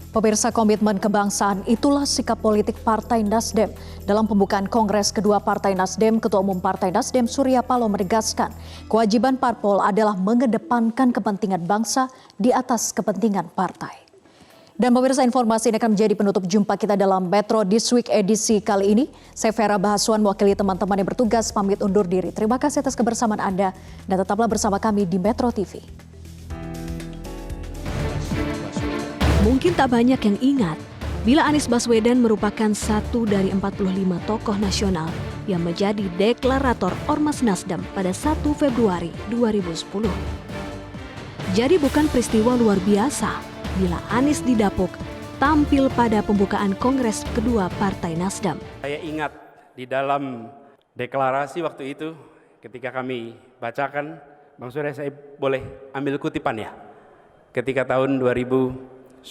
Pemirsa, komitmen kebangsaan itulah sikap politik Partai Nasdem. Dalam pembukaan Kongres kedua Partai Nasdem, Ketua Umum Partai Nasdem Surya Paloh menegaskan kewajiban parpol adalah mengedepankan kepentingan bangsa di atas kepentingan partai. Dan pemirsa, informasi ini akan menjadi penutup jumpa kita dalam Metro This Week edisi kali ini. Saya Vera Bahaswan, mewakili teman-teman yang bertugas, pamit undur diri. Terima kasih atas kebersamaan Anda dan tetaplah bersama kami di Metro TV. Mungkin tak banyak yang ingat bila Anies Baswedan merupakan satu dari 45 tokoh nasional yang menjadi deklarator Ormas Nasdem pada 1 Februari 2010. Jadi bukan peristiwa luar biasa bila Anies didapuk tampil pada pembukaan Kongres kedua Partai Nasdem. Saya ingat di dalam deklarasi waktu itu ketika kami bacakan, Bang Surya, saya boleh ambil kutipan ya? Ketika tahun 2010,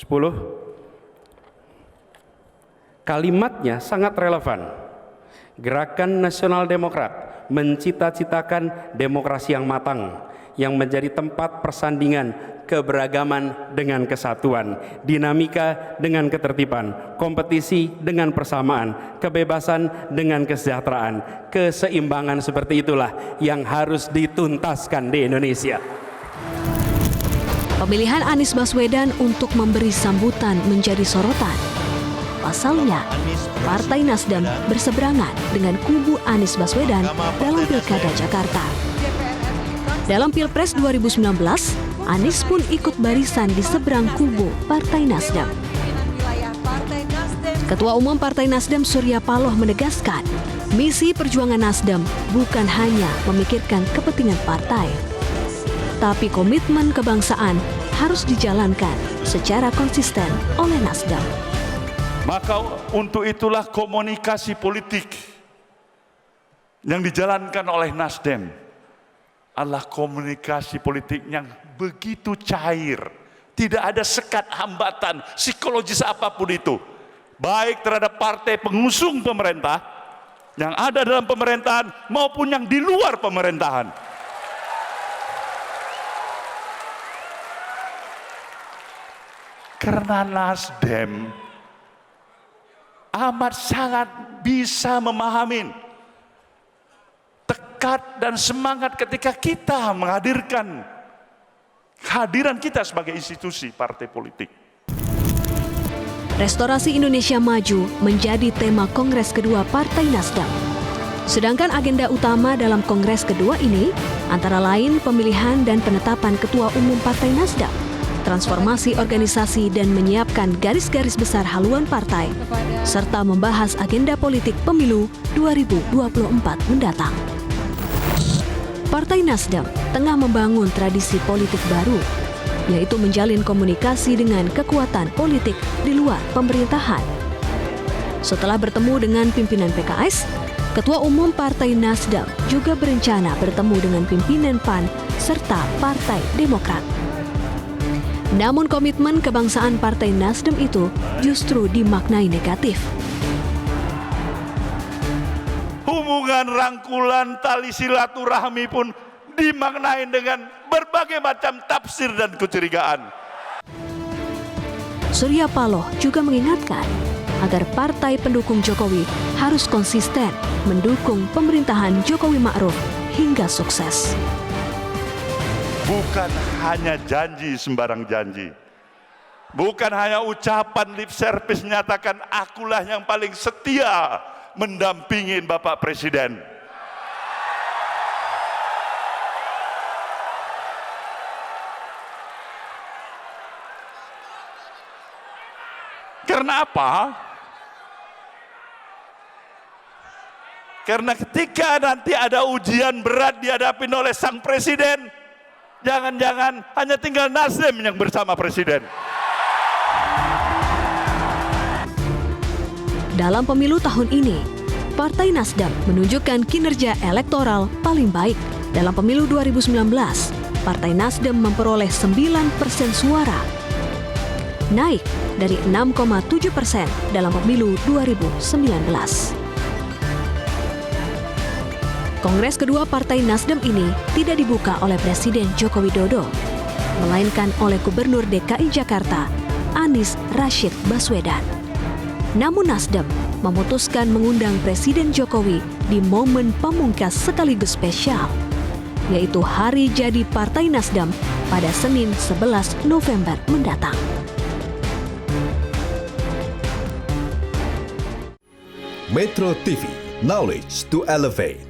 kalimatnya sangat relevan. Gerakan Nasional Demokrat mencita-citakan demokrasi yang matang, yang menjadi tempat persandingan keberagaman dengan kesatuan, dinamika dengan ketertiban, kompetisi dengan persamaan, kebebasan dengan kesejahteraan. Keseimbangan seperti itulah yang harus dituntaskan di Indonesia. Pemilihan Anies Baswedan untuk memberi sambutan menjadi sorotan. Pasalnya, Partai Nasdem berseberangan dengan kubu Anies Baswedan dalam Pilkada Jakarta. Dalam Pilpres 2019, Anies pun ikut barisan di seberang kubu Partai Nasdem. Ketua Umum Partai Nasdem Surya Paloh menegaskan, misi perjuangan Nasdem bukan hanya memikirkan kepentingan partai, tapi komitmen kebangsaan harus dijalankan secara konsisten oleh Nasdem. Maka untuk itulah komunikasi politik yang dijalankan oleh Nasdem adalah komunikasi politik yang begitu cair. Tidak ada sekat hambatan psikologis apapun itu. Baik terhadap partai pengusung pemerintah yang ada dalam pemerintahan maupun yang di luar pemerintahan. Karena Nasdem amat sangat bisa memahami tekad dan semangat ketika kita menghadirkan kehadiran kita sebagai institusi partai politik. Restorasi Indonesia Maju menjadi tema Kongres kedua Partai Nasdem. Sedangkan agenda utama dalam Kongres kedua ini antara lain pemilihan dan penetapan Ketua Umum Partai Nasdem, transformasi organisasi dan menyiapkan garis-garis besar haluan partai, serta membahas agenda politik pemilu 2024 mendatang. Partai Nasdem tengah membangun tradisi politik baru, yaitu menjalin komunikasi dengan kekuatan politik di luar pemerintahan. Setelah bertemu dengan pimpinan PKS, Ketua Umum Partai Nasdem juga berencana bertemu dengan pimpinan PAN serta Partai Demokrat. Namun komitmen kebangsaan Partai Nasdem itu justru dimaknai negatif. Hubungan rangkulan tali silaturahmi pun dimaknai dengan berbagai macam tafsir dan kecurigaan. Surya Paloh juga mengingatkan agar partai pendukung Jokowi harus konsisten mendukung pemerintahan Jokowi Ma'ruf hingga sukses. Bukan hanya janji sembarang janji. Bukan hanya ucapan lip service menyatakan akulah yang paling setia mendampingin Bapak Presiden. Karena apa? Karena ketika nanti ada ujian berat dihadapin oleh sang presiden, jangan-jangan hanya tinggal Nasdem yang bersama presiden. Dalam pemilu tahun ini, Partai Nasdem menunjukkan kinerja elektoral paling baik. Dalam pemilu 2019, Partai Nasdem memperoleh 9% suara, naik dari 6,7% dalam pemilu 2019. Kongres kedua Partai Nasdem ini tidak dibuka oleh Presiden Joko Widodo, melainkan oleh Gubernur DKI Jakarta Anies Rashid Baswedan. Namun Nasdem memutuskan mengundang Presiden Jokowi di momen pamungkas sekaligus spesial, yaitu hari jadi Partai Nasdem pada Senin 11 November mendatang. Metro TV, knowledge to elevate.